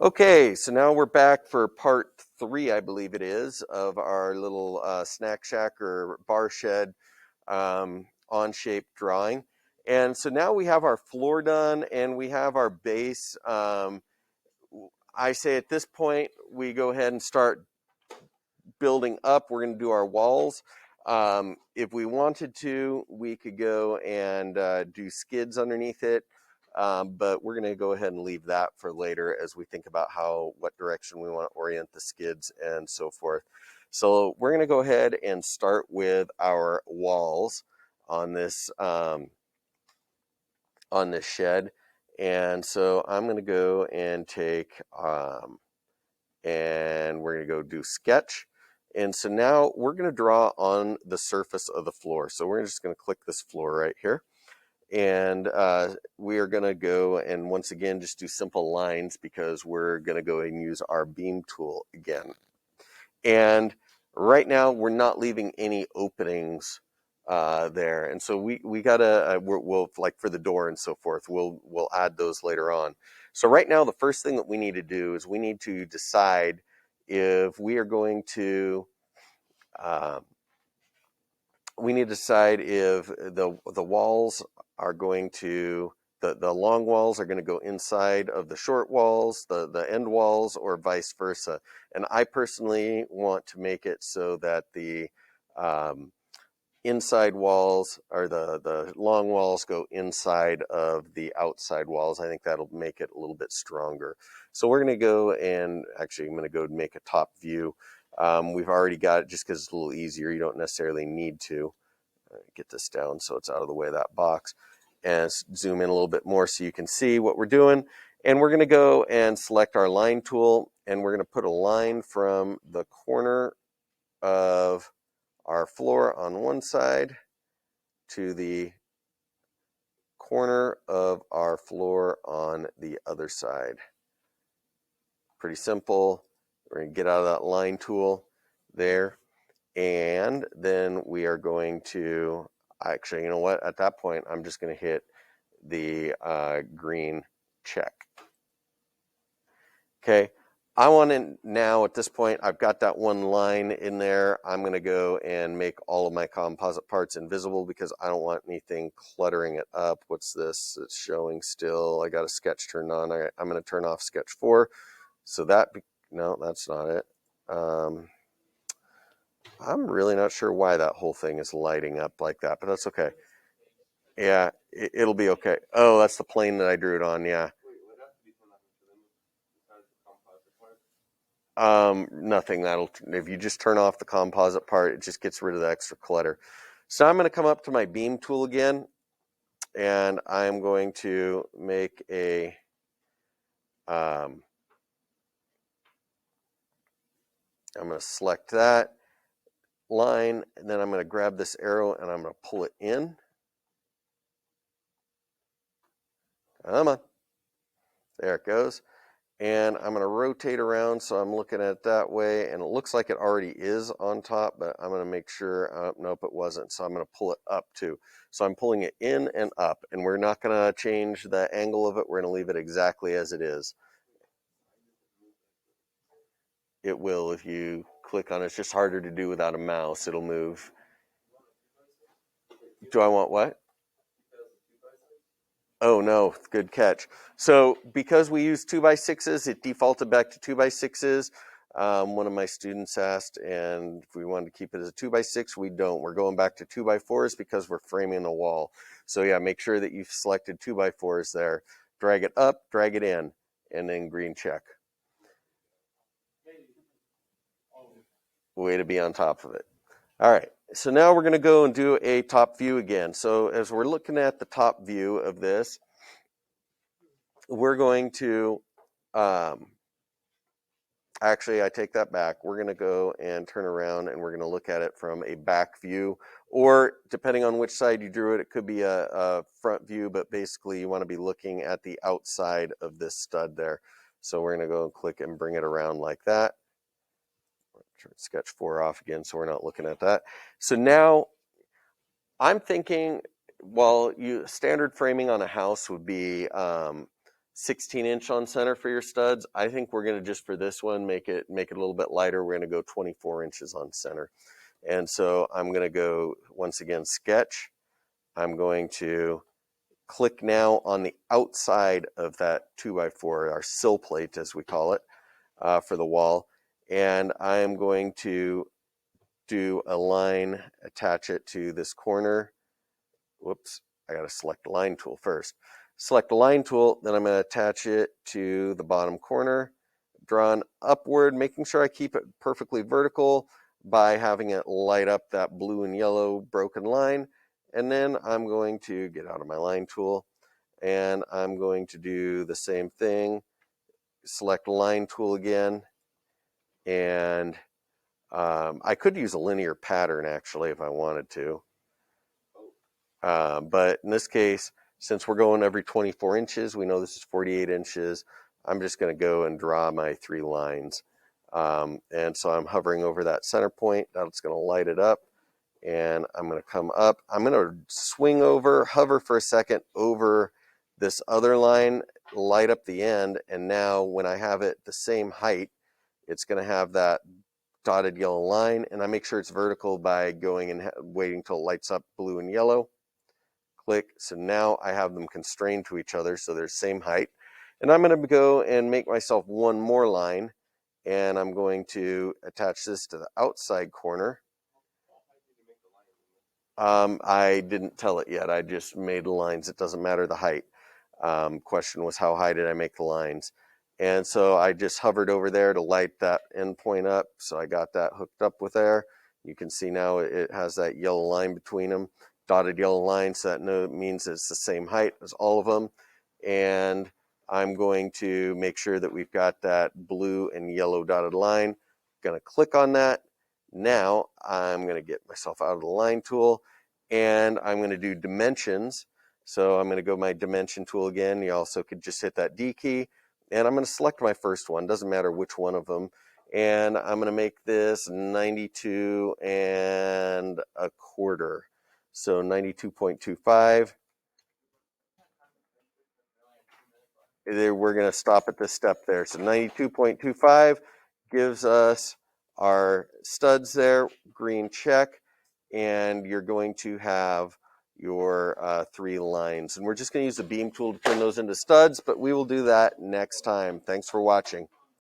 Okay, so now we're back for part 3, I believe it is, of our little snack shack or bar shed Onshape drawing. And so now we have our floor done and we have our base. I say at this point, we go ahead and start building up. We're going to do our walls. If we wanted to, we could go and do skids underneath it. But we're going to go ahead and leave that for later as we think about what direction we want to orient the skids and so forth. So we're going to go ahead and start with our walls on this shed. And so I'm going to go and take and we're going to go do sketch. And so now we're going to draw on the surface of the floor. So we're just going to click this floor right here. And we are going to go and once again just do simple lines because we're going to go and use our beam tool again. And right now we're not leaving any openings there. And so we gotta we'll like for the door and so forth, we'll add those later on. So right now the first thing that we need to do is we need to decide if we are going to if the walls are going to the long walls are going to go inside of the short walls, the end walls, or vice versa. And I personally want to make it so that the inside walls or the long walls go inside of the outside walls. I think that'll make it a little bit stronger. So we're going to go and actually I'm going to go make a top view. We've already got it just because it's a little easier. You don't necessarily need to get this down so it's out of the way of that box and zoom in a little bit more so you can see what we're doing. And we're going to go and select our line tool and we're going to put a line from the corner of our floor on one side to the corner of our floor on the other side. Pretty simple. We're going to get out of that line tool there. And then we are going to, actually, you know what? At that point, I'm just going to hit the green check. Okay. I want to now at this point, I've got that one line in there. I'm going to go and make all of my composite parts invisible because I don't want anything cluttering it up. What's this? It's showing still. I got a sketch turned on. I'm going to turn off sketch 4. So no, that's not it. I'm really not sure why that whole thing is lighting up like that, but that's okay. Yeah, it'll be okay. Oh, that's the plane that I drew it on, yeah. Nothing. If you just turn off the composite part, it just gets rid of the extra clutter. So I'm going to come up to my beam tool again, and I'm going to make I'm going to select that line, and then I'm going to grab this arrow and I'm going to pull it in. Come on. There it goes. And I'm going to rotate around so I'm looking at it that way. And it looks like it already is on top, but I'm going to make sure, nope, it wasn't. So I'm going to pull it up too. So I'm pulling it in and up, and we're not going to change the angle of it. We're going to leave it exactly as it is. It will if you click on it. It's just harder to do without a mouse. It'll move. Do I want what? Oh no, good catch. So because we use 2x6s, it defaulted back to 2x6s. One of my students asked, and if we wanted to keep it as a 2x6, we don't. We're going back to 2x4s because we're framing the wall. So yeah, make sure that you've selected 2x4s there. Drag it up, drag it in, and then green check. Way to be on top of it. All right, so now we're going to go and do a top view again. So as we're looking at the top view of this, we're going to, actually I take that back. We're going to go and turn around and we're going to look at it from a back view, or depending on which side you drew it, it could be a front view, but basically you want to be looking at the outside of this stud there. So we're going to go and click and bring it around like that. Turn sketch 4 off again so we're not looking at that. So now I'm thinking, well, standard framing on a house would be 16-inch on center for your studs. I think we're going to just for this one make it a little bit lighter. We're going to go 24 inches on center. And so I'm going to go once again sketch. I'm going to click now on the outside of that 2x4, our sill plate as we call it, for the wall. And I am going to do a line, attach it to this corner. Whoops, I got to select the line tool first. Select the line tool, then I'm going to attach it to the bottom corner, drawn upward, making sure I keep it perfectly vertical by having it light up that blue and yellow broken line. And then I'm going to get out of my line tool and I'm going to do the same thing. Select line tool again. And I could use a linear pattern actually if I wanted to. But in this case, since we're going every 24 inches, we know this is 48 inches. I'm just going to go and draw my 3 lines. And so I'm hovering over that center point. That's going to light it up. And I'm going to come up. I'm going to swing over, hover for a second over this other line, light up the end. And now when I have it the same height, it's going to have that dotted yellow line. And I make sure it's vertical by going and waiting till it lights up blue and yellow. Click. So now I have them constrained to each other, so they're same height. And I'm going to go and make myself one more line, and I'm going to attach this to the outside corner. I didn't tell it yet. I just made the lines. It doesn't matter the height. Question was how high did I make the lines? And so I just hovered over there to light that end point up. So I got that hooked up with there. You can see now it has that yellow line between them, dotted yellow line. So that means it's the same height as all of them. And I'm going to make sure that we've got that blue and yellow dotted line. Going to click on that. Now I'm going to get myself out of the line tool and I'm going to do dimensions. So I'm going to go my dimension tool again. You also could just hit that D key and I'm going to select my first one. Doesn't matter which one of them. And I'm going to make this 92 1/4. So 92.25. We're going to stop at this step there. So 92.25 gives us our studs there, green check, and you're going to have your 3 lines. And we're just going to use the beam tool to turn those into studs, but we will do that next time. Thanks for watching.